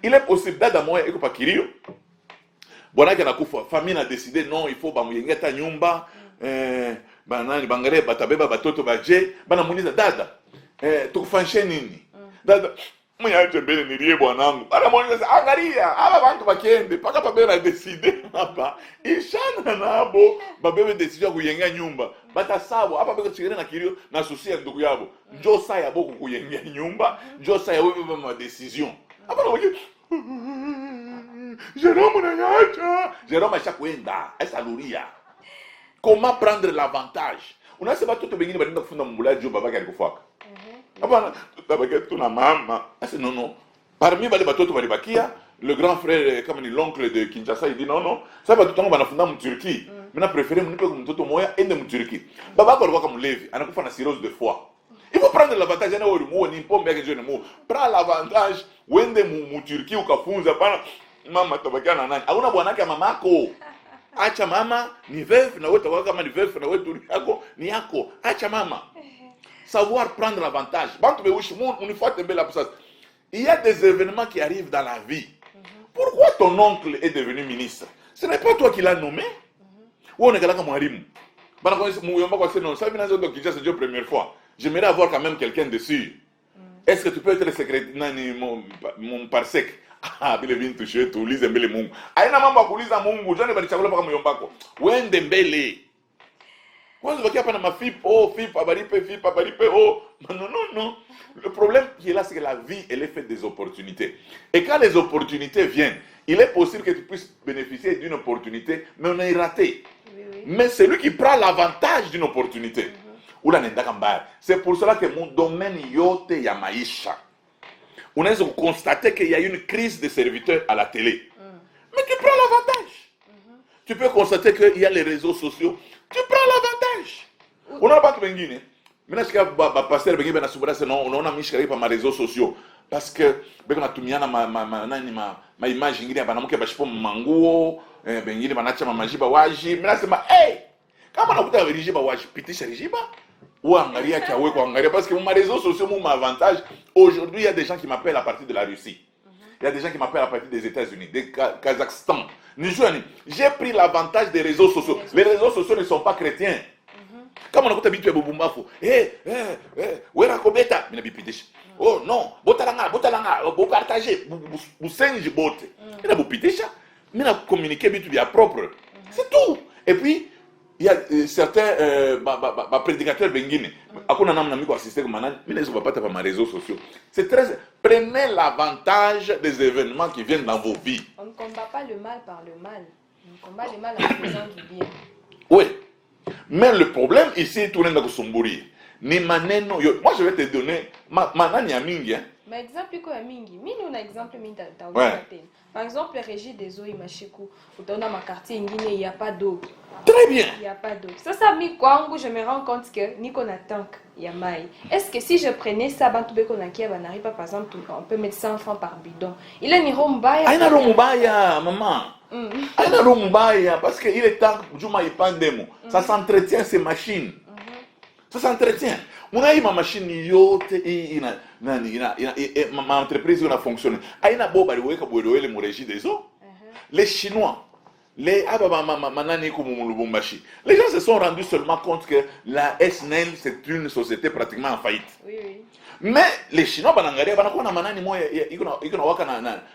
Il est possible, dada moya, eko pa kirio. Bonaki na kufa, famille a décidé, non, il faut bamuyengeta nyumba, banani, bangare, batabeba, batoto, baje, bana muniza, dada, tukufanshe nini? Dada, mwenye mbele nirie bwanangu. Bana muniza, angalia, aba bantu bakiende, paka pabebe na décidé, hapa, ishana nabo, babebe décision kuyenga nyumba. Bata sabo, hapa beko chigene na kirio, na susi ya ndugu yabo. Njo sa ya boku kuyenga nyumba, njo sa ya wewe ma décision. Hapa na waki, Jérôme Nayacha. Jérôme a chaque wenda, esaluria. Comment prendre l'avantage? On a seba toto bengine balinda kufunda mbula jo baba kali kufaka. Hapana, tabaka tuna mama. Ase non. Parmi bale batoto bali bakia, le grand frère comme l'oncle de Kinshasa il dit non, ça va tout bana funda mu Turquie. Mena préférer mu nipe mtoto moya ende mu Turquie. Baba ko alikuwa kama levi, anakufa na cirrhose de foie. Il faut prendre l'avantage, yana wori mo ni pombe yake jeune mo. Prends l'avantage, wende mu Turquie ukafunza pana mama tabakia na nani? Hauna bwanake mamako. Acha mama ni veuve na wewe tabakia kama ni veuve na wewe tuli yako ni yako. Acha mama. Savoir prendre l'avantage. Bantu beushi mon unifuate mbele hapo sasa. Il y a des événements qui arrivent dans la vie. Pourquoi ton oncle est devenu ministre? Ce n'est pas toi qui l'as nommé. Ou on est là comme mwalimu. Bana kwa muyomba kwa seno, ça vient de Kinshasa c'est la première fois. J'aimerais avoir quand même quelqu'un dessus. Est-ce que tu peux être le secrétaire nani mon parsec? Ah, bile bintu shetu ulize mbele Mungu. Haina mambo ya kuuliza Mungu, jana balichagula paka myombako. Wende mbele. Kwanza bakia hapa na mafip, fip abaripe, non. Le problème qui est là, c'est que la vie, elle est faite des opportunités. Et quand les opportunités viennent, il est possible que tu puisses bénéficier d'une opportunité, mais on est raté. Oui. Mais c'est lui qui prend l'avantage d'une opportunité. C'est pour cela que mon domaine yote ya maisha. On a constaté qu'il y a une crise des serviteurs à la télé. Mais tu prends l'avantage. Tu peux constater qu'il y a les réseaux sociaux. Tu prends l'avantage. On a pas de bengine. Maintenant, ce qu'il y a pasteur bengine na subra c'est non, on a mis sur les réseaux sociaux parce que bengine na tumiana ma image ngine bana mke bashipo manguo bengine banacha majiba waji. Maintenant c'est hey, kama nakuta rijiba waji pitisha rijiba ou angalia kia wewe angalia parce que mon réseaux sociaux mon avantage. Aujourd'hui, il y a des gens qui m'appellent à partir de la Russie. Il y a des gens qui m'appellent à partir des États-Unis, des Kazakhstan. J'ai pris l'avantage des réseaux sociaux. Les réseaux sociaux ne sont pas chrétiens. Comme on a habitué à Bobumbafo. Wera Kobeta, mina bipidish. Oh non, botalanga, vous partagez, vous sengez bote. Mina bupidisha, mina communiquer bitu bien propre. C'est tout. Et puis il y a certains prédicateurs bengine. Akuna namna miko assister comme manan, mina ils pas par mes réseaux sociaux. C'est très prenez l'avantage des événements qui viennent dans vos vies. On ne combat pas le mal par le mal. On combat le mal en faisant du bien. Oui. Mais le problème ici, tout le monde est ni maneno yo. Moi je vais te donner manani ya mingi hein. Mais exemple quoi ya mingi. Mimi on a exemple mingi ta. Par exemple, Régie des eaux Imachikou, où dans ma quartier il n'y a pas d'eau. Très bien. Il n'y a pas d'eau. Ça mis quoi je me rends compte que ni qu'on a tant qu'il y a maille. Est-ce que si je prenais ça, qu'on a qui n'arrive pas par exemple, on peut mettre 100 francs par bidon. Il a ni rombaya. Ah, il a rombaya, maman. Il a rombaya parce qu'il est temps Juma y pandemo. Ça s'entretient ces machines. Ça s'entretient. Mon aïe ma machine yote ma entreprise a fonctionné. Aïna boba le weka bodo le Régie des eaux. Les Chinois, les les gens se sont rendus seulement compte que la SNEL c'est une société pratiquement en faillite. Oui. Mais les Chinois banangaria banakona manani moya ikona waka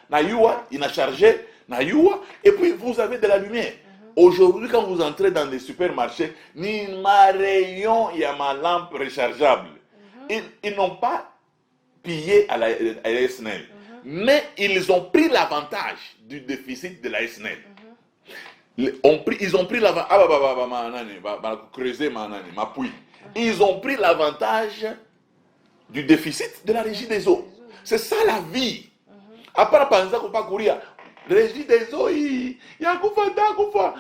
na yua ina chargé na yua et puis vous avez de la lumière. Aujourd'hui, quand vous entrez dans des supermarchés, ni ma rayon, il y a ma lampe rechargeable. Ils n'ont pas pillé à la SNEL. Mais ils ont pris l'avantage du déficit de la SNEL. Ils ont pris l'avantage. Ils ont pris l'avantage du déficit de la Régie des eaux. C'est ça la vie. Après, penser qu'on pas courir. Régie des eaux, il y a Koufa.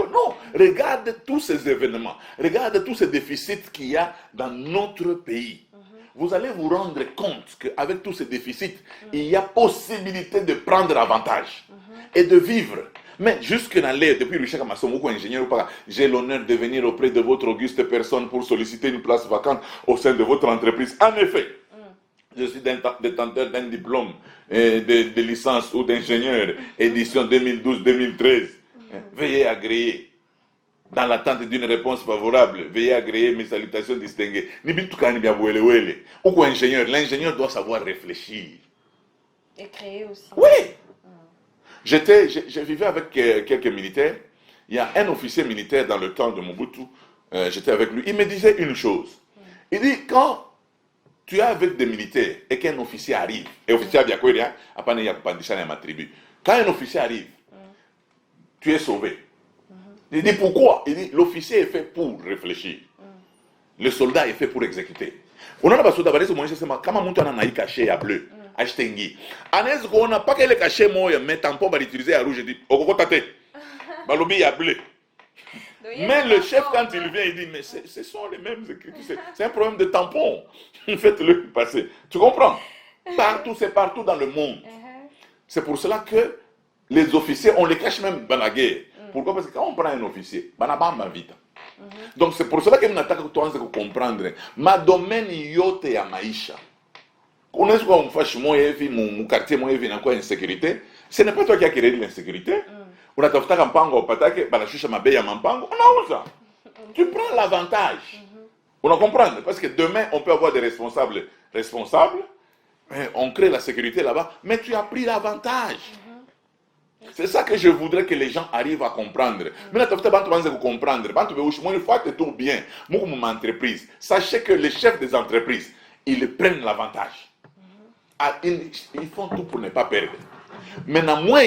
Non, regarde tous ces événements, regarde tous ces déficits qu'il y a dans notre pays. Vous allez vous rendre compte qu'avec tous ces déficits, il y a possibilité de prendre avantage et de vivre. Mais jusque dans l'air, depuis Richard Kamasomoko, ingénieur, j'ai l'honneur de venir auprès de votre auguste personne pour solliciter une place vacante au sein de votre entreprise. En effet, Je suis détenteur d'un diplôme de licence ou d'ingénieur, édition 2012-2013. Veuillez agréer. Dans l'attente d'une réponse favorable, veuillez agréer mes salutations distinguées. Ou quoi ingénieur? L'ingénieur doit savoir réfléchir. Et créer aussi. Oui. Je vivais avec quelques militaires. Il y a un officier militaire dans le temps de Mobutu. J'étais avec lui. Il me disait une chose. Il dit, quand tu es avec des militaires et qu'un officier arrive, et officier bien quoi, après il y a ma tribu. Quand un officier arrive, tu es sauvé. Il dit pourquoi? Il dit l'officier est fait pour réfléchir. Le soldat est fait pour exécuter. On a pas soldat, kama mtu ana caché à bleu, achetengi. Anez ko na pas que le caché moya mais tampon va l'utiliser à rouge, dit okoko tate. Balobi à bleu. Mais le chef, quand il vient, il dit, mais ce sont les mêmes écritures. C'est un problème de tampon. Faites-le passer. Tu comprends? Partout, c'est partout dans le monde. C'est pour cela que les officiers, on les cache même dans la guerre. Pourquoi? Parce que quand on prend un officier, banabamba vite. Donc c'est pour cela que nous attaquons toi, c'est comprendre. Ma domaine yote ya maisha. On est quoi, on fâche moi, mon quartier, moi, il y a encore insécurité. Ce n'est pas toi qui as créé l'insécurité. On a tafuta kampango patake banashusha mabe ya mampango unauza. Tu prends l'avantage. On a comprendre parce que demain on peut avoir des responsables, on crée la sécurité là-bas, mais tu as pris l'avantage. C'est ça que je voudrais que les gens arrivent à comprendre. Mais là tafuta bantu banze comprendre. Bantu be ushi moi il faut que tout bien. Moi comme entreprise, sachez que les chefs des entreprises, ils prennent l'avantage. Ils font tout pour ne pas perdre. Maintenant moi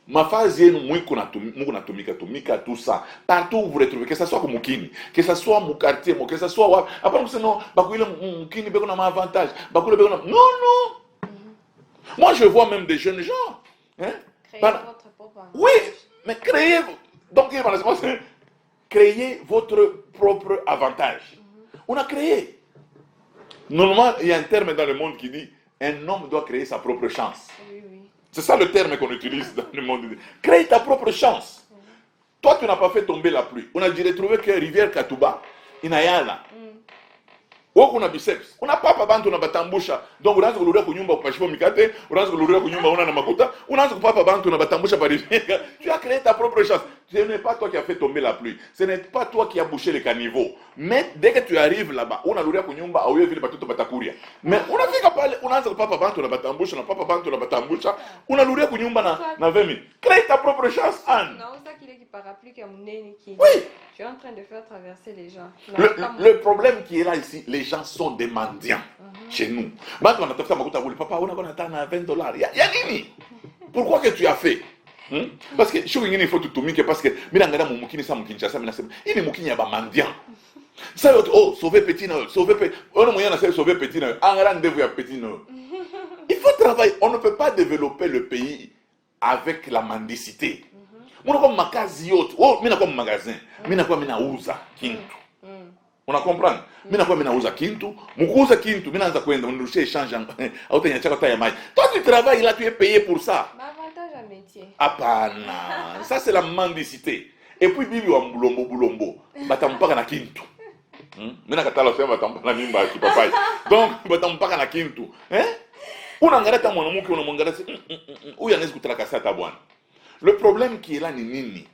ma phase est tumika tout ça. Partout où vous retrouvez, que ce soit comme Mukini, que ce soit mon quartier, que ce soit. Après, vous savez, non, Mukini, il y a un avantage. Non. Moi, je vois même des jeunes gens. Hein? Créer votre propre avantage. Oui, mais créez. Donc, créez votre propre avantage. On a créé. Normalement, il y a un terme dans le monde qui dit un homme doit créer sa propre chance. Oui. C'est ça le terme qu'on utilise dans le monde. Crée ta propre chance. Toi, tu n'as pas fait tomber la pluie. On a dit retrouver que rivière Katuba, inayala. On a biceps. On n'a pas bantu na batambusha. Donc on a zuluria kunyumba kwa shipo mikate, on a zuluria kunyumba una na makuta, on a pas bantu na batambusha par rivière. Tu as créé ta propre chance. Ce n'est pas toi qui as fait tomber la pluie. Ce n'est pas toi qui as bouché les caniveaux. Mais dès que tu arrives là-bas, on a luria kunyumba, au vile batuto batakuria. Mais on a fait capable, on a pas bantu na batambusha, na papa bantu na batambusha, on a luria kunyumba na 20 000. Crée ta propre chance, Anne. Non, ça qu'il est qui parapluie qui a mon nez qui. Oui. Je suis en train de faire traverser les gens. Le problème qui est là ici, les gens sont des mendiants chez nous. Maintenant, on a fait papa, on a $20. Il y a nini. Pourquoi que tu as fait? Parce que il faut tout mieux parce que Mirangada Mumukini sa Mukinchasa, il est Mukini à mendiant. Ça sauver petit Noël, sauver petit. On a moyen de sauver petit Noël. En rendez-vous à petit Noël. Il faut travailler. On ne peut pas développer le pays avec la mendicité. Moi, comme makazi yote. Oh, mina comme magasin. Mina kwa mina uza kintu. On a comprendre. Mina kwa mina uza kintu. Mukuza kintu. Mina anza kwenda. Mnurushia échange. Autenya chaka ta ya mai. Toi, tu travailles là, tu es payé pour ça. Avantage à métier. Apana. Ça, c'est la mendicité. Et puis, bibi wa bulombo. Batampaka na kintu. Mina katala sema batampaka na mimba ki papai. Donc, batampaka na kintu. Hein? Unangareta mwanamuke unamwangalia. Uya nezi kutalakasa ta bwana. Le problème qui est là, Nini,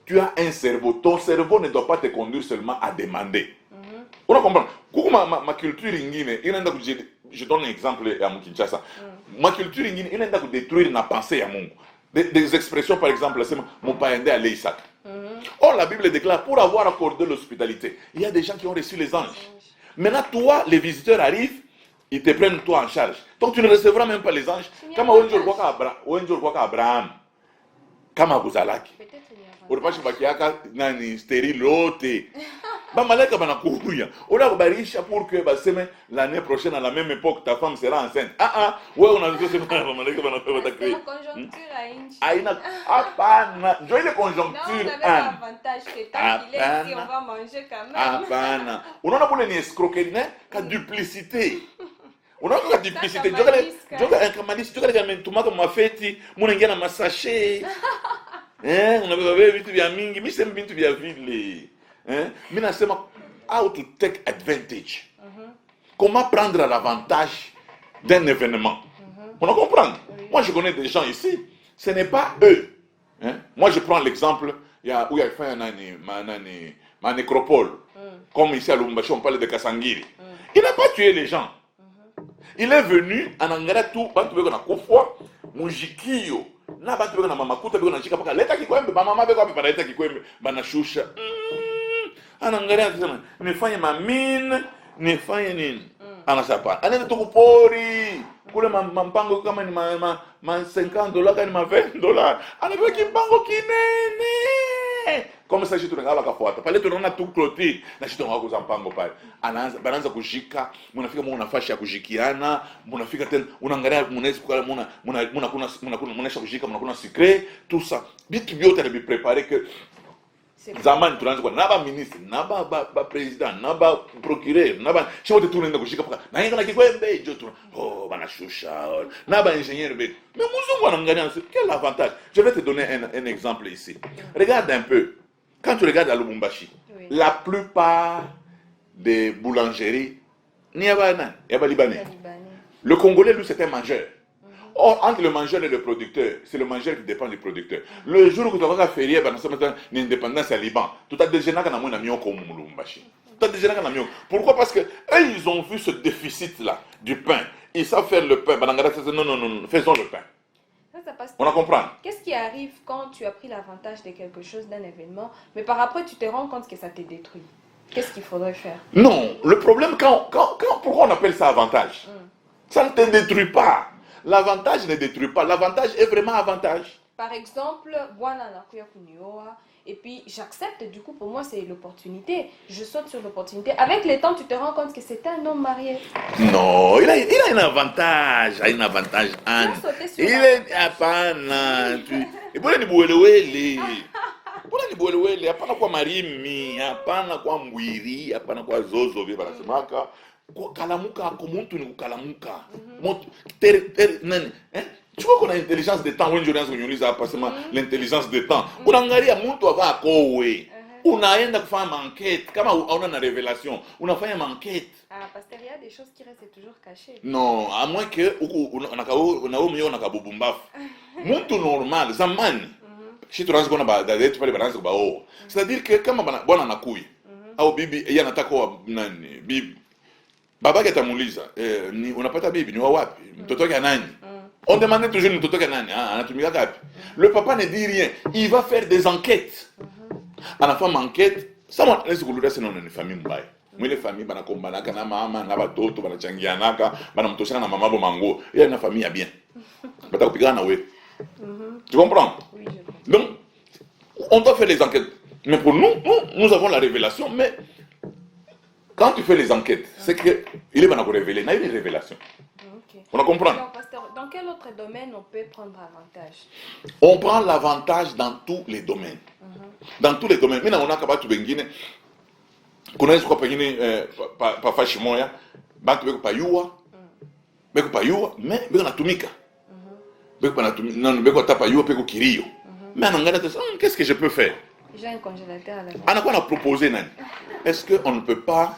tu as un cerveau. Ton cerveau ne doit pas te conduire seulement à demander. On a compris. Ma culture ingine, je donne un exemple à Mukinchasa. Ma culture ingine, il est détruire la pensée à Mungu. Des expressions, par exemple, c'est mon païende à l'Isaac. Or, la Bible déclare, pour avoir accordé l'hospitalité, il y a des gens qui ont reçu les anges. Maintenant, toi, les visiteurs arrivent, ils te prennent toi en charge. Donc, tu ne recevras même pas les anges. Comme Abraham. Kama kuzalaki ulipashi bakiaka nani stérile lote ba malaka banakuya ola kubarisha pour que baseme l'année prochaine à la même époque ta femme sera enceinte wewe unaanza sema ba malaka banapewa ta créer conjoncture à inchi aina hapana joie de conjoncture non on avait l'avantage que tant qu'il est ici on va manger quand même hapana unaona kule ni escroquerie ne ka duplicité. Unaona duplicité joka enkamalisi joka kama tumaka mafeti munaingia na masachet unabeba vitu vya mingi mimi sema vitu vya vile mimi nasema how to take advantage comment prendre l'avantage d'un événement. On en comprend. Moi, je connais des gens ici, ce n'est pas eux. Hein? Moi, je prends l'exemple où il y a fait ma nécropole. Comme ici à Lubumbashi, on parle de Kasangiri. Il n'a pas tué les gens. Il est venu en Angara tout, bantu beko na kofwa, mujikio. Na bantu beko na mamakuta beko na chika paka leta kikwembe, mama beko api para leta kikwembe, bana shusha. Anangara nifanye mamine, nifanye nini? Anasapa. Anene tukupori. Kule mampango kama ni ma $50 kama ni ma $20. Anapewa kimpango kinene. Comme ça jitu ngaba kafuata. Pale tunaona tu clôture na jitu ngaba kuzampango pale. Banaanza kujika, mnafika muna nafasi ya kujikiana, mnafika tena unaangalia mnaweza kukala mnaisha kujika, mnakuna secret, tout ça. Bitu byote na préparer que zamani tunaanza kwa naba ministre, naba ba president, naba procureur, naba shote tunaenda kushika paka. Na yeye kana kikwembe jo tu. Oh, banashusha. Naba ingénieur mais muzungu anaangalia quel avantage. Je vais te donner un exemple ici. Regarde un peu. Quand tu regardes à Lubumbashi, la plupart des boulangeries n'y a pas libanais. Le Congolais lui c'est un mangeur. Or, entre le mangeur et le producteur, c'est le mangeur qui dépend du producteur. Le jour où tu vas faire férié, l'indépendance à Liban, tu as déjà Pourquoi? Parce que eux, ils ont vu ce déficit-là du pain. Ils savent faire le pain. Non, faisons le pain. On a compris. Qu'est-ce qui arrive quand tu as pris l'avantage de quelque chose, d'un événement, mais par après tu te rends compte que ça te détruit? Qu'est-ce qu'il faudrait faire? Non, le problème, pourquoi on appelle ça avantage? Ça ne te détruit pas. L'avantage ne détruit pas. L'avantage est vraiment avantage. Par exemple, et puis j'accepte, du coup pour moi c'est l'opportunité. Je saute sur l'opportunité. Avec le temps, tu te rends compte que c'est un homme marié. Non, il a un avantage. Il a un avantage. Il est hapana kwa marimi, hapana kwa mwiri, hapana kwa zozo vile wanasemaka. Kalamuka kwa mtu ni kukalamuka. Nani? Tu vois qu'on a l'intelligence de temps, l'intelligence de temps. Unaangalia mtu ava kowe. Unaenda kufanya enquête kama una na révélation, unafanya enquête. Ah, parce qu'il y a des choses qui restent toujours cachées. Non, à moins que unaumio nakabubumbafu. Mtu normal zamani. Si tu ranzo na date pale bananza ba oh. C'est-à-dire que kama bwana anakuya au bibi yeye anataka nani bibi. Babake atamuuliza, unapata bibi ni wa wapi? Mtoto wake nani? On demande toujours mtoto wake nani? Anatumika gapi? Le papa ne dit rien, il va faire des enquêtes. Anafanya enquête, ça mwa laisse kuluda c'est une famille mbaya. Mwile famille banakombanaka na mama na batoto banachangianaka, banamtoshana na mama bo mango. Il y a une famille bien. Batakupigana na wewe. Tu comprends? Oui, je comprends. Donc, on doit faire les enquêtes. Mais pour nous avons la révélation, mais quand tu fais les enquêtes, c'est que il est bien révélé. Il y a une révélation. Okay. On a compris? Alors, pasteur, dans quel autre domaine on peut prendre avantage? On prend l'avantage dans tous les domaines. Dans tous les domaines. Maintenant, on a kabatu bengine. Kunaweza kwa pengine pa fashi moya, bantu beko payua. Beko payua, mais beko natumika. Beko natumika, non beko tapa yua beko kirio. Mais anangana qu'est-ce que je peux faire? J'ai un congélateur à la maison. Anakuwa na proposer nani? Est-ce que on ne peut pas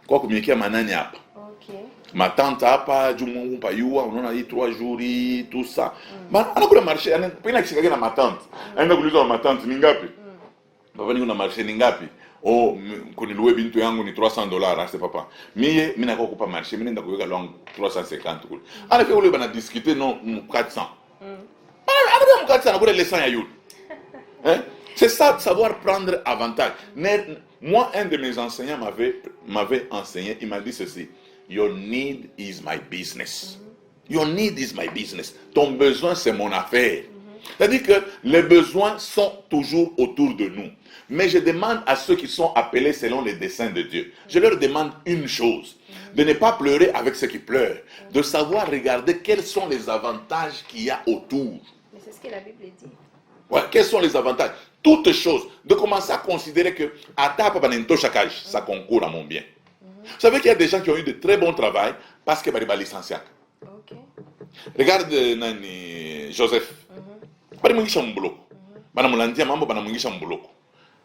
kwa communiquer manani hapa? OK. Ma tante hapa jumungu payua, unaona hii 3 jours tout ça. Bana anakula marché, pina kishikaga na ma tante. Aenda kuuliza ma tante ni ngapi? Baba ni una marché ni ngapi? Oh, kuniluwe bintu yangu ni $300, c'est papa. Mie mina kwa kupa marché, mina nenda kuweka lwangu 350 kule. Anafika ule bana discuter non 400. Ana 400 na kule les 100 ya yule. Hein? C'est ça, savoir prendre avantage. Moi, un de mes enseignants m'avait enseigné, il m'a dit ceci: Your need is my business. Your need is my business. Ton besoin, c'est mon affaire. C'est-à-dire que les besoins sont toujours autour de nous. Mais je demande à ceux qui sont appelés selon les desseins de Dieu, je leur demande une chose: de ne pas pleurer avec ceux qui pleurent, de savoir regarder quels sont les avantages qu'il y a autour. Mais c'est ce que la Bible dit. Ouais, quels sont les avantages? Toutes choses. De commencer à considérer que ça concourt à mon bien. Vous savez qu'il y a des gens qui ont eu de très bons travail parce que sont licenciés. OK. Regarde Joseph. Banamungisha mbuloko. Banamulandia mambo banamungisha mbuloko.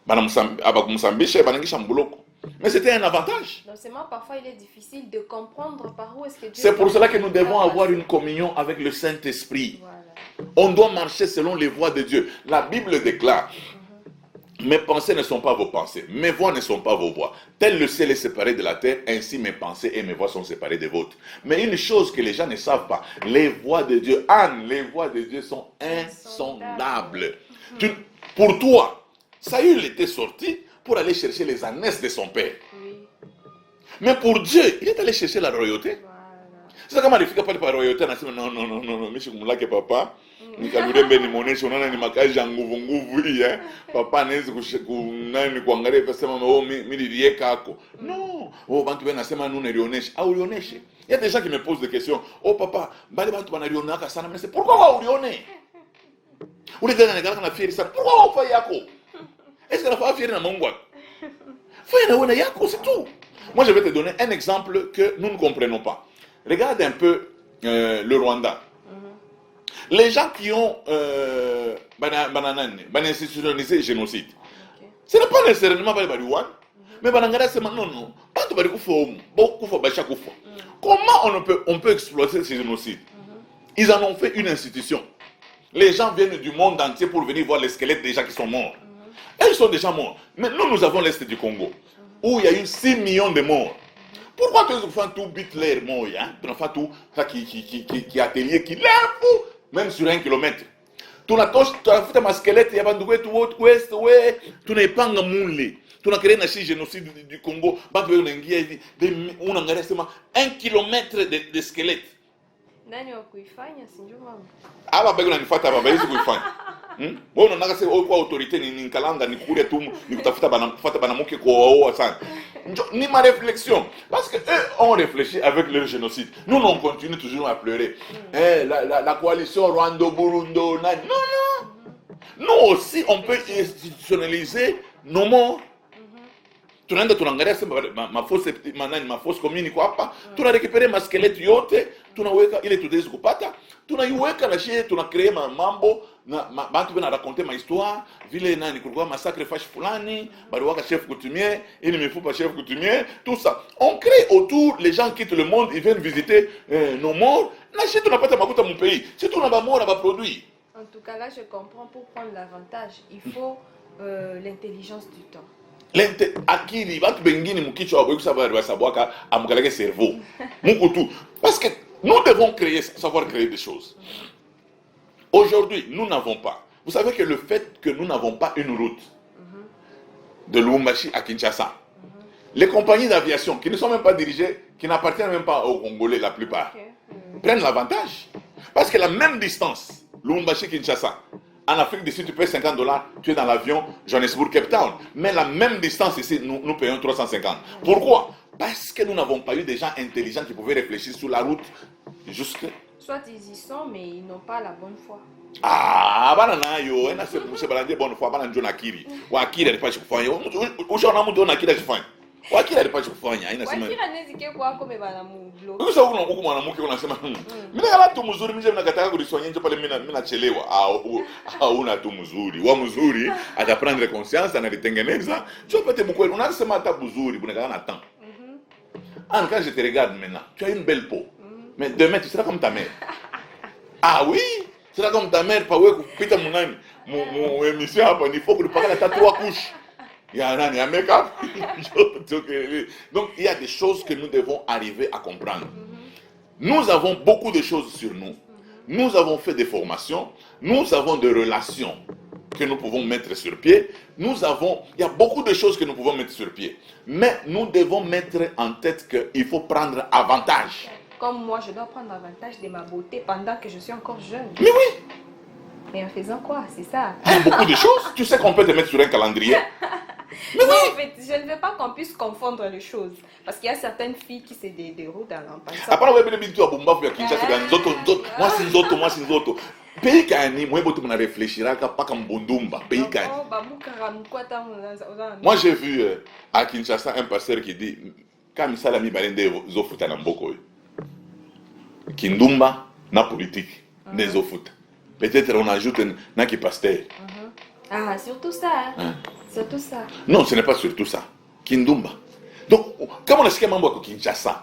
Banamusambisha banangisha mbuloko. Mais c'était un avantage. Non seulement parfois il est difficile de comprendre par où est-ce que Dieu... C'est pour cela que nous devons avoir une communion avec le Saint-Esprit. Voilà. On doit marcher selon les voies de Dieu. La Bible déclare, mes pensées ne sont pas vos pensées, mes voix ne sont pas vos voix. Tel le ciel est séparé de la terre, ainsi mes pensées et mes voix sont séparées des vôtres. Mais une chose que les gens ne savent pas, les voix de Dieu, Anne, les voix de Dieu sont insondables. Pour toi, Saül était sorti pour aller chercher les ânesses de son père. Oui. Mais pour Dieu, il est allé chercher la royauté. Voilà. C'est kama alifika pale pa royauté anasema non, mimi sikumlake papa. Nikalurembe nimuoneshe unaona ni makazi ya nguvu hii papa anaweza kunani kuangalia akasema mimi nilieka hako. Non, bantu wanasema nous nilionesha. Ulioneshe. Il y a des gens qui me posent des questions. Oh papa, bali bantu banalionaka sana mais c'est pourquoi ulione? Ule gana nigala na fieri sana. Pourquoi ufa yako? Est-ce que la fa fieri na Mungu wako? Fais na wana yako, c'est tout. Moi je vais te donner un exemple que nous ne comprenons pas. Regarde un peu le Rwanda. Les gens qui ont institutionnalisé le génocide, ce n'est pas nécessairement les Bariouane, mais comment on peut exploiter ce génocide? Ils en ont fait une institution. Les gens viennent du monde entier pour venir voir les squelettes des gens qui sont morts. Et ils sont déjà morts. Mais nous avons l'Est du Congo, où il y a eu 6 millions de morts. Pourquoi tu fais tout Hitler mort, tu fais tout ça qui atelier qui l'air fou, même sur 1 kilomètre. Tu as fait un squelette, il y a un ouest, tu n'es pas un moulé. Tu as créé un génocide du Congo, on a 1 kilomètre de squelettes. Nani wa kuifanya sinjua mama. Aba bego nanifuata baba hizi kuifanya. Mbona unataka sasa kwa autorité ni kalanga ni kuria tu ni kutafuta banamuke kwa sana. Ni ma réflexion parce que eux ont réfléchi avec leur génocide. Nous on continue toujours à pleurer. La coalition Rwanda-Burundi. Non. Nous aussi on peut institutionnaliser nos morts. Tunaenda tunaangalia sema mafosi commune iko hapa, tunarekipere maskeleti yote, tunaweka ile tutaweza kupata, tunaiweka na shie, tunacreate mambo na bantu bana raconter ma histoire, vile nani kulikuwa massacre fashi fulani, baliwaka chef coutumier, ili mifupa chef coutumier, tout ça. On crée autour, les gens quittent le monde, ils viennent visiter nos morts, na shie tunapata makuta mu pays. Si tunaba mort na ba produit. En tout cas là je comprends, pour prendre l'avantage, il faut l'intelligence du temps. Akili watu bengine mkichwa wao kusaba sabwaka amukaleke cerveau mukutu parce que nous devons savoir créer des choses. Aujourd'hui nous n'avons pas, vous savez que le fait que nous n'avons pas une route de Lubumbashi à Kinshasa, les compagnies d'aviation qui ne sont même pas dirigées, qui n'appartiennent même pas aux Congolais la plupart, prennent l'avantage parce que la même distance Lubumbashi Kinshasa, en Afrique du Sud, tu payes $50, tu es dans l'avion Johannesburg-Cape Town. Mais la même distance ici, nous payons 350. Pourquoi? Parce que nous n'avons pas eu des gens intelligents qui pouvaient réfléchir sur la route jusque... Soit ils y sont, mais ils n'ont pas la bonne foi. Ah, banana yo, c'est balandi bonne foi, banana John Akiri. Ou Akiri n'est pas chez Kufanya. Ou j'en ai mon Akiri chez Kufanya. Ou Akiri n'est pas chez Kufanya. Wakiri anezike kwa kome banamulo. Kwa sababu kuna mwanamke unasema mimi kama tu mzuri mimi nakataka kuliswanya nje pale mimi nachelewa. Una tu mzuri. Wa mzuri ataprendre conscience analitengeneza. Tu peux te mkweli unasema hata mzuri bunakana na temps. Quand je te regarde maintenant, tu as une belle peau. Mais demain tu seras comme ta mère. Ah oui, tu seras comme ta mère pas ouais kupita munani. Mon émission hapa il faut que tu parles à 3 couches. Il y a un make-up. Donc, il y a des choses que nous devons arriver à comprendre. Nous avons beaucoup de choses sur nous. Nous avons fait des formations. Nous avons des relations que nous pouvons mettre sur pied. Il y a beaucoup de choses que nous pouvons mettre sur pied. Mais nous devons mettre en tête qu'il faut prendre avantage. Comme moi, je dois prendre avantage de ma beauté pendant que je suis encore jeune. Mais oui. Mais en faisant quoi? C'est ça. Il y a beaucoup de choses. Tu sais qu'on peut te mettre sur un calendrier. Mais oui. En fait, je ne veux pas qu'on puisse confondre les choses. Parce qu'il y a certaines filles qui se déroulent dans l'empassement. Après, on va dire que Kinshasa, moi c'est Nzoto. Pays Kani, moi je réfléchir à pas comme Bondumba. Pays Kani. Moi j'ai vu à Kinshasa un pasteur qui dit quand Salami Balende Zofuta Namboko. Kindumba na politique, ne Zofuta. Peut-être on ajoute un qui pasteur. Ah, surtout ça. Surtout ça. Non, ce n'est pas surtout ça. Kindumba. Donc kama unasikia mambo ya Kinshasa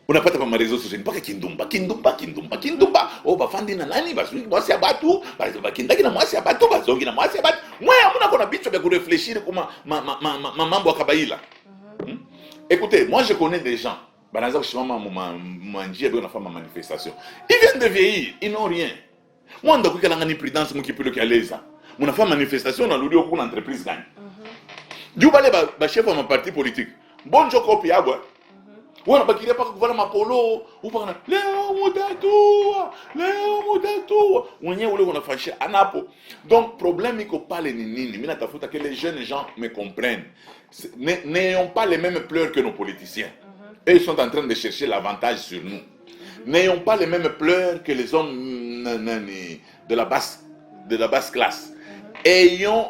unapata pa marezo sociaux mpaka kindumba oh bafandi na nani bazungi mwasi ya batu bakindaki na mwasi ya batu bazongi na mwasi ya batu mwe amuna kona bicho vya kurefléchir kuma mambo ya kabaila. Écoutez, moi je connais des gens banaza kushimama manjia byo nafanya manifestation, ils viennent de vieillir, ils n'ont rien. Moi ndakuika langa ni prudence mukipilo kialeza munafanya manifestation na ludio kuna entreprise gani juu bale ba chef wa parti politique bonjo copie yabwa wana bakiria paka kuvala mapolo upaka leo mutatu mwenyewe ule unafanyisha anapo. Donc problème iko pale ni nini? Mimi natafuta que les jeunes gens me comprennent. N'ayons pas les mêmes pleurs que nos politiciens. Eux ils sont en train de chercher l'avantage sur nous. N'ayons pas les mêmes pleurs que les hommes de la basse classe. Ayons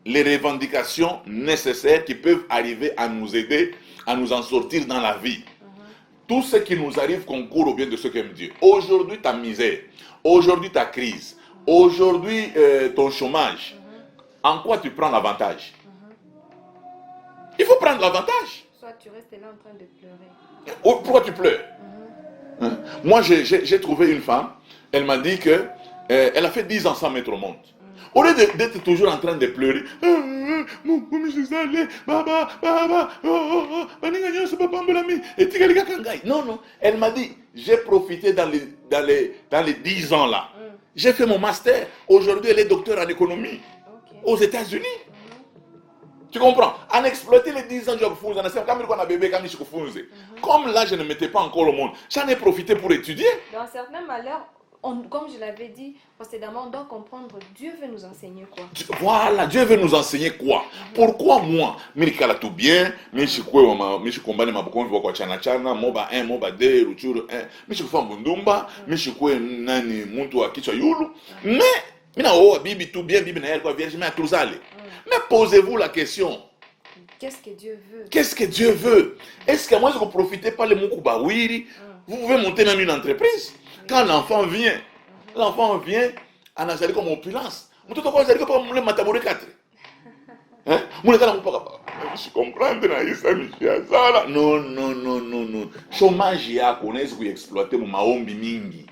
les revendications nécessaires qui peuvent arriver à nous aider à nous en sortir dans la vie. Tout ce qui nous arrive concourt au bien de ceux qui aiment Dieu. Aujourd'hui, ta misère, aujourd'hui, ta crise, aujourd'hui, ton chômage, en quoi tu prends l'avantage? Il faut prendre l'avantage. Soit tu restes là en train de pleurer. Pourquoi tu pleures? Moi, j'ai trouvé une femme, elle m'a dit que elle a fait 10 ans sans mettre au monde. Au lieu d'être toujours en train de pleurer, non, elle m'a dit, j'ai profité dans les 10 ans là. J'ai fait mon master. Aujourd'hui, elle est docteur en économie aux États-Unis. Tu comprends? En exploiter les 10 ans, comme là, je ne mettais pas encore au monde, j'en ai profité pour étudier. Dans certains malheurs, comme je l'avais dit précédemment, on doit comprendre Dieu veut nous enseigner quoi. Voilà, Dieu veut nous enseigner quoi. Pourquoi moi, Mirikala tout bien, Mishi Kombane Mabukon Voko Chana Chana, Moba 1, Moba 2, Ruchuru 1, Mishi Kufam Bundumba, Mishi Kwe Nani Muntu Akicha Yulu, mais, Mina Oa Bibi tout bien, Bibi Naël quoi, Vierge, mais à Touzale. Mais posez-vous la question. Qu'est-ce que Dieu veut? Qu'est-ce que Dieu veut? Est-ce que moi, je ne profitez pas le Moukouba Wiri? Vous pouvez monter même une entreprise. Quand l'enfant vient, en Azali comme opulence. Je comprends, non. Chômage yako unaweza kuexploiter mu maombi mingi.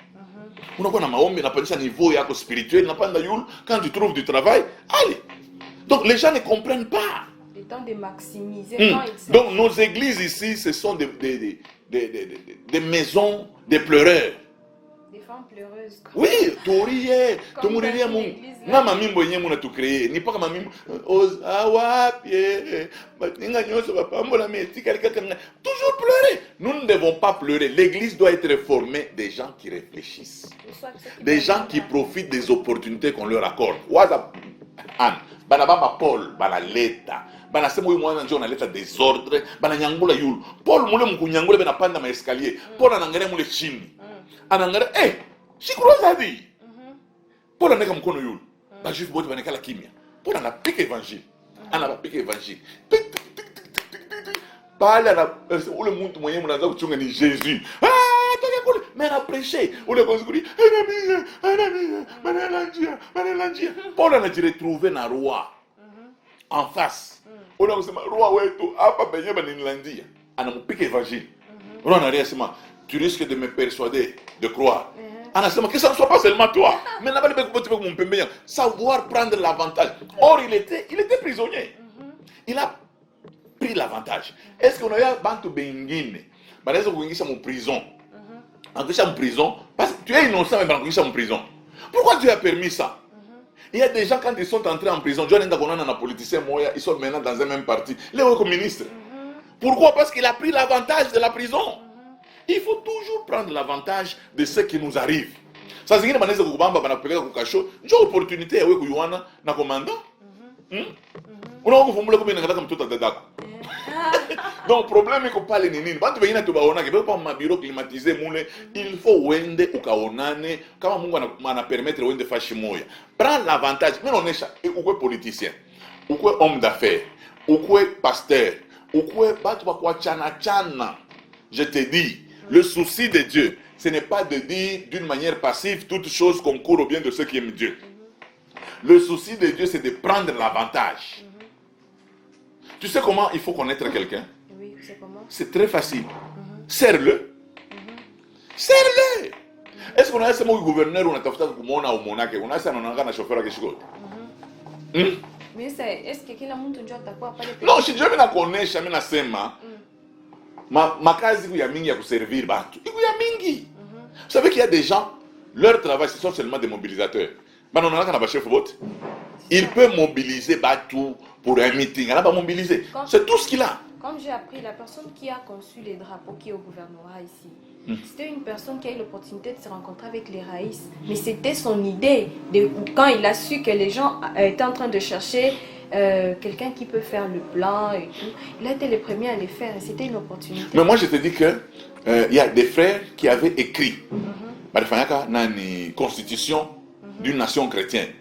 Unakuwa na maombi unapandisha niveau yako spirituel, unapanda yulu, quand tu trouves du travail, allez. Donc les gens ne comprennent pas. Le temps de maximiser. Donc nos églises ici, ce sont des maisons de pleureurs. Des femmes pleureuses. Oui, Toriye, Tomuriye Mungu. Na mamimbo yenyewe muna tu créer, ni pas comme mamimbo awapie, batinga nyoso bapambola metika likakanga. Toujours pleurer. Nous ne devons pas pleurer. L'église doit être formée des gens qui réfléchissent. Des gens qui profitent des opportunités qu'on leur accorde. Waza Anne, banabamba Paul, banaleta. Banasema huyu mwana njoo analeta désordre, bananyangula yulu. Paul mule mkunyangule banapanda maescalier. Paul anangalia mule chini. Anangalia Shikurozadi. Paul anaweka mkono yule. Bajufu bote banekala kimya. Paul anapika evangile. Anapika evangile. Pale ana ule mtu mwenyewe mnaanza kuchunga ni Jésus. Toka kule mais ana prêcher. Ule konzikuri. Bananjia. Paul anajiretrouver na roi. En face. Ule anasema roi wetu hapa benye bananilandia. Anampika evangile. Roi anasema tu risques de me persuader de croire. Anasema que ça ne soit pas seulement toi, mais savoir prendre l'avantage. Or il était prisonnier. Il a pris l'avantage. Est-ce qu'on a eu bantu bengine? Banaweza kuingisha mu prison. Angisha mu prison parce que tu es innocent mais bangisha mu prison. Pourquoi Dieu a permis ça? Il y a des gens quand ils sont entrés en prison, John Ndakona na politicien moya, ils sont maintenant dans un même parti. Les comme ministre. Pourquoi? Parce qu'il a pris l'avantage de la prison. Il faut toujours prendre l'avantage de ce qui nous arrive. Ça zingine banaweza kukubamba banakupeleka kukasho, njoo opportunité yawe kuyuana na commandant. Unaona kufumbula kumbe nakataka mtoto dadako. Donc problème iko pale ni nini? Bantu wengine tubaona ke pa mabiro climatisé mule, il faut wende ukaonane kama Mungu ana permettre wende fashi moya. Prends l'avantage. Mais onesha ukwe politicien, ukwe homme d'affaires, ukwe pasteur, ukwe batu bakwa chana. Je te dis, le souci de Dieu, ce n'est pas de dire d'une manière passive toutes choses concourent au bien de ceux qui aiment Dieu. Le souci de Dieu, c'est de prendre l'avantage. Tu sais comment il faut connaître quelqu'un? Oui, C'est comment? C'est très facile. Serre-le. Serre-le. Est-ce qu'on a ce mot gouverneur ou on a tafuta kumona ou monake? On a ça on a un chauffeur qui chicote. Mais est-ce que kila mtu njoo atakuwa pale? Non, si jamais na kuonesha mimi nasema makazi ya mingi ya kuservir batu. Iko ya mingi. Vous savez qu'il y a des gens, leur travail ce sont seulement des mobilisateurs. Mais on a un chef vote. Il peut mobiliser Batou pour un meeting. Il va mobiliser. C'est tout ce qu'il a. Comme j'ai appris, la personne qui a conçu les drapeaux qui est au gouvernorat ici, c'était une personne qui a eu l'opportunité de se rencontrer avec les Raïs. Mais c'était son idée. Quand il a su que les gens étaient en train de chercher quelqu'un qui peut faire le plan et tout, il a été le premier à les faire et c'était une opportunité. Mais moi je te dis que il y a des frères qui avaient écrit une constitution d'une nation chrétienne.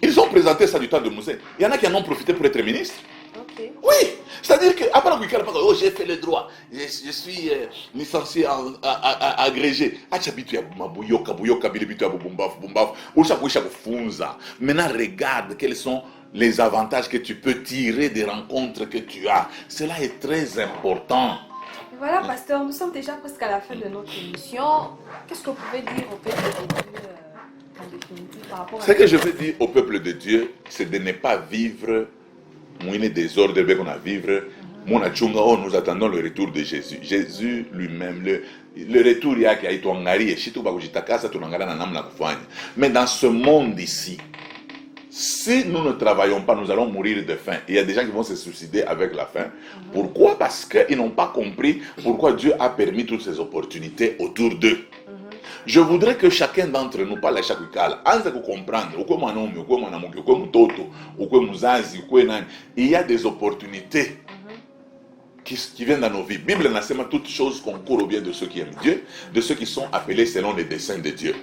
Ils ont présenté ça du temps de Moïse. Il y en a qui en ont profité pour être ministres. Okay. Oui, c'est-à-dire que après oh, j'ai fait le droit, je suis licencié agrégé. Maintenant regarde quels sont les avantages que tu peux tirer des rencontres que tu as. Cela est très important. Voilà, pasteur, nous sommes déjà presque à la fin de notre émission. Qu'est-ce que vous pouvez dire au peuple de Dieu en définitive par rapport à... Ce que je veux dire au peuple de Dieu, c'est de ne pas vivre moins désordre qu'on a vivre. Nous attendons le retour de Jésus. Jésus lui-même, le retour, il y a qui a été en Ngari, mais dans ce monde ici, si nous ne travaillons pas, nous allons mourir de faim. Il y a des gens qui vont se suicider avec la faim. Pourquoi? Parce qu'ils n'ont pas compris pourquoi Dieu a permis toutes ces opportunités autour d'eux. Je voudrais que chacun d'entre nous, pas la chaque cas, en comprendre, il y a des opportunités qui viennent dans nos vies. La Bible n'a pas toutes choses concourent au bien de ceux qui aiment Dieu, de ceux qui sont appelés selon les desseins de Dieu.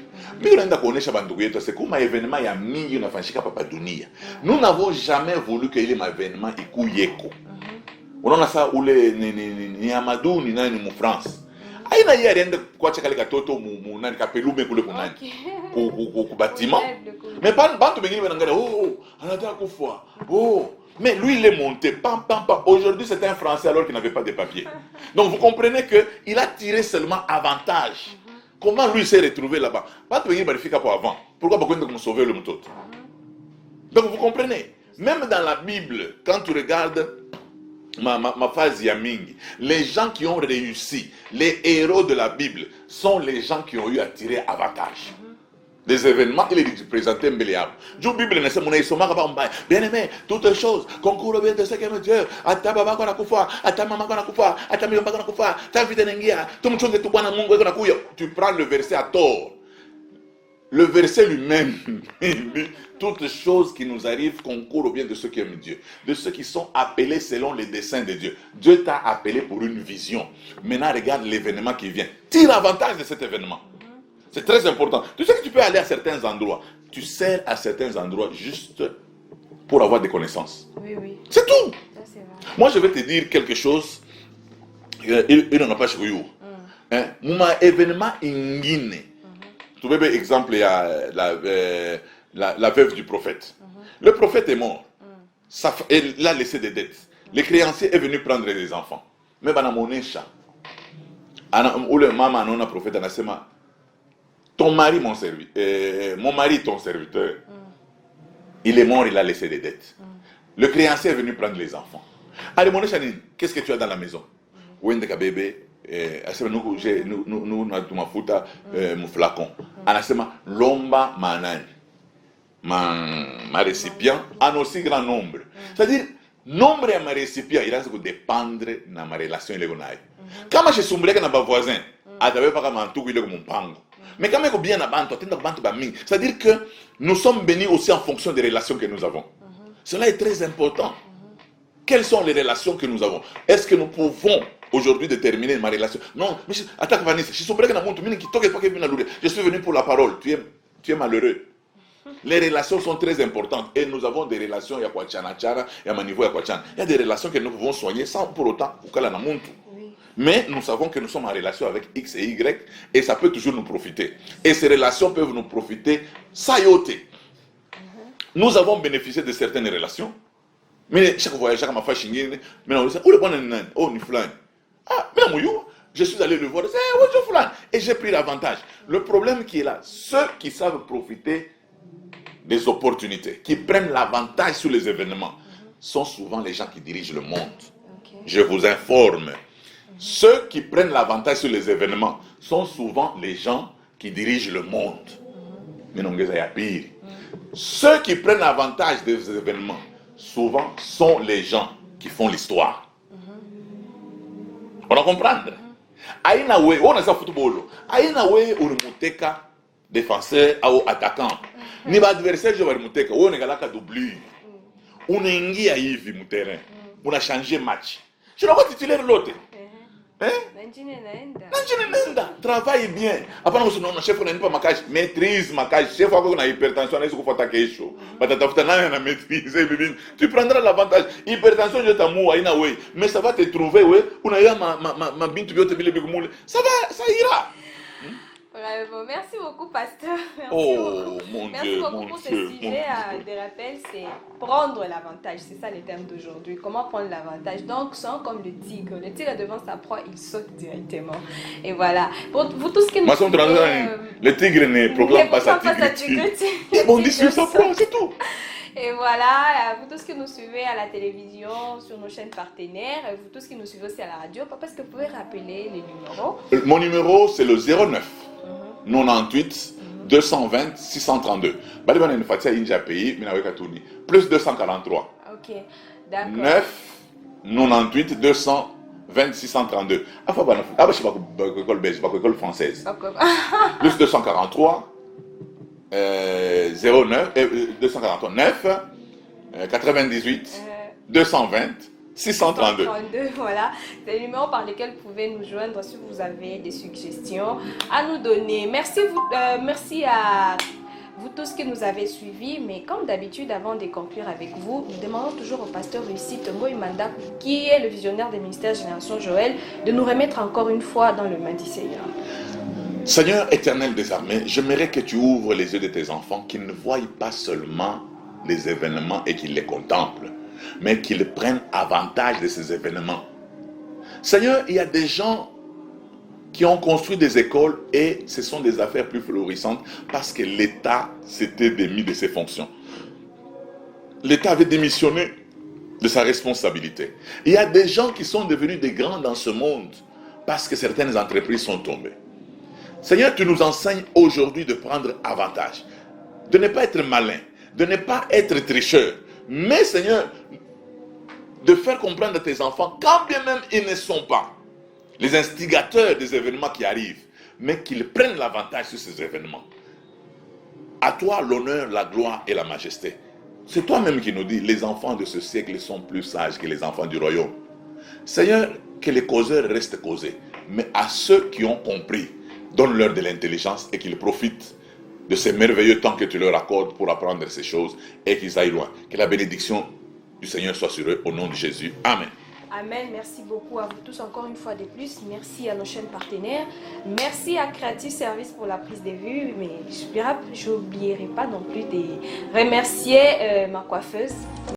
Nous n'avons jamais voulu qu'il y ait un événement ikuyeko. On a ça où les ni Amadou ni nani mu France. Aina yarienda kuacha kale katoto mu nani kapelume kule kunani. Ku bâtiment. Mais pas bantu bengine banangana oh anataka kufa. Oh mais lui, il est monté. Pam, pam, pam. Aujourd'hui, c'est un Français alors qu'il n'avait pas de papier. Donc, vous comprenez qu'il a tiré seulement avantage. Comment lui s'est retrouvé là-bas? Pas de venir vérifier pour avant. Pourquoi pas nous sauver le mouton? Donc, vous comprenez? Même dans la Bible, quand tu regardes ma phase Yaming, les gens qui ont réussi, les héros de la Bible, sont les gens qui ont eu à tirer avantage. Des événements, il est présenté Mbéliab. La Bible ne sait pas, bien aimé, toutes les choses, concours bien de ce que Dieu, à ta baba qu'on a koufa, à ta maman qu'on a koufa, à ta miyomba qu'on a koufa, ta vie de nengia, tout le monde que tu vois dans mon gouvernement, tu prends le verset à tort. Le verset lui-même, toutes les choses qui nous arrivent concourent au bien de ceux qui aiment Dieu, de ceux qui sont appelés selon les desseins de Dieu. Dieu t'a appelé pour une vision. Maintenant, regarde l'événement qui vient. Tire avantage de cet événement. C'est très important. Tu sais que tu peux aller à certains endroits. Tu sers à certains endroits juste pour avoir des connaissances. Oui, oui. C'est tout. Ça, c'est vrai. Moi, je vais te dire quelque chose. Il n'en a pas chez vous. Mon événement ingine. Tu veux un exemple, il y a la veuve du prophète. Le prophète est mort. Il a laissé des dettes. Le créancier est venu prendre les enfants. Mais dans mon échange, où le maman non a prophète, ton mari, mon mari, ton serviteur, il est mort, il a laissé des dettes. Le créancier est venu prendre les enfants. Allez, mon échange, qu'est-ce que tu as dans la maison? Wendeka bébé. Nous mafuta mon flacon anasema lomba manani ma récipient en aussi grand nombre, c'est-à-dire nombre ya ma récipient il a que dépendre na ma relation ile gonayo kama je sumbreka na ba voisin atabe paka mantuku ile comme mpango mais quand même bien na bantu atenda bantu ba mingi, c'est-à-dire que nous sommes bénis aussi en fonction des relations que nous avons. Cela est très important. Quelles sont les relations que nous avons? Est-ce que nous pouvons aujourd'hui déterminer ma relation? Non, mais attends, Vanessa, je suis venu pour la parole. Tu es malheureux. Les relations sont très importantes et nous avons des relations, il y a il y a des relations que nous pouvons soigner sans pour autant mais nous savons que nous sommes en relation avec X et Y et ça peut toujours nous profiter. Et ces relations peuvent nous profiter sailloter. Nous avons bénéficié de certaines relations. Mais chaque voyage, chaque fois, mais on dit, oh le bon, oh ni flan. Ah, mais Mouyou, je suis allé le voir, c'est ouais, je fulane. Et j'ai pris l'avantage. Le problème qui est là, ceux qui savent profiter des opportunités, qui prennent l'avantage sur les événements, sont souvent les gens qui dirigent le monde. Ok. Je vous informe. Ceux qui prennent l'avantage sur les événements sont souvent les gens qui dirigent le monde. Mais non, il y a pire. Ceux qui prennent l'avantage des événements, souvent, sont les gens qui font l'histoire. On va comprendre. Aïna we, on a ça football. Aïna we, on muteka défenseur ou attaquant. Ni ba adversaire je vais muteka, on est galaka doublure. On est ingia hivi mu terrain. On a changé match. Je ne vois pas titulaire l'autre. Hein? Travaille bien. Après, non, chef, on n'a pas ma cage. Maîtrise ma cage. Chef, on a hypertension, on a attaquer chaud. Tu prendras l'avantage. Hypertension, je t'amour, mais ça va te trouver, on a eu ma binte, ça va, ça ira. Bravo. Merci beaucoup, pasteur. Merci Oh, beaucoup. mon Merci Dieu, beaucoup mon pour Dieu, ce sujet de rappel, c'est prendre l'avantage. C'est ça le terme d'aujourd'hui. Comment prendre l'avantage? Donc, sont comme le tigre. Le tigre devant sa proie, il saute directement. Et voilà. Pour vous tous qui nous suivez, le tigre ne proclame pas sa tigritude. Il bondit sur sa proie, c'est tout. Et voilà, vous tous qui nous suivez à la télévision, sur nos chaînes partenaires, vous tous qui nous suivez aussi à la radio, papa, est-ce que vous pouvez rappeler les numéros? Mon numéro, c'est le 09 98 220 632. Plus 243. Ok, d'accord. 9 98 220 632. Ah, je sais pas l'école belge, pas l'école française. Plus 243. 09 243 9 98 220 632. 632, voilà. C'est le numéro par lequel vous pouvez nous joindre si vous avez des suggestions à nous donner. Merci, merci à vous tous qui nous avez suivis. Mais comme d'habitude, avant de conclure avec vous, nous demandons toujours au pasteur Russi Tongo Imanda, qui est le visionnaire des ministères Génération Joël, de nous remettre encore une fois dans le main du Seigneur. Seigneur éternel des armées, j'aimerais que tu ouvres les yeux de tes enfants, qu'ils ne voient pas seulement les événements et qu'ils les contemplent, mais qu'ils prennent avantage de ces événements. Seigneur, il y a des gens qui ont construit des écoles et ce sont des affaires plus florissantes parce que l'État s'était démis de ses fonctions. L'État avait démissionné de sa responsabilité. Il y a des gens qui sont devenus des grands dans ce monde parce que certaines entreprises sont tombées. Seigneur, tu nous enseignes aujourd'hui de prendre avantage, de ne pas être malin, de ne pas être tricheur, mais Seigneur, de faire comprendre à tes enfants, quand bien même ils ne sont pas les instigateurs des événements qui arrivent, mais qu'ils prennent l'avantage sur ces événements. À toi l'honneur, la gloire et la majesté. C'est toi-même qui nous dis, les enfants de ce siècle sont plus sages que les enfants du royaume. Seigneur, que les causeurs restent causés, mais à ceux qui ont compris, donne-leur de l'intelligence et qu'ils profitent de ces merveilleux temps que tu leur accordes pour apprendre ces choses et qu'ils aillent loin. Que la bénédiction du Seigneur soit sur eux au nom de Jésus. Amen. Amen. Merci beaucoup à vous tous encore une fois de plus. Merci à nos chaînes partenaires. Merci à Creative Service pour la prise de vue. Mais je n'oublierai pas non plus de remercier ma coiffeuse.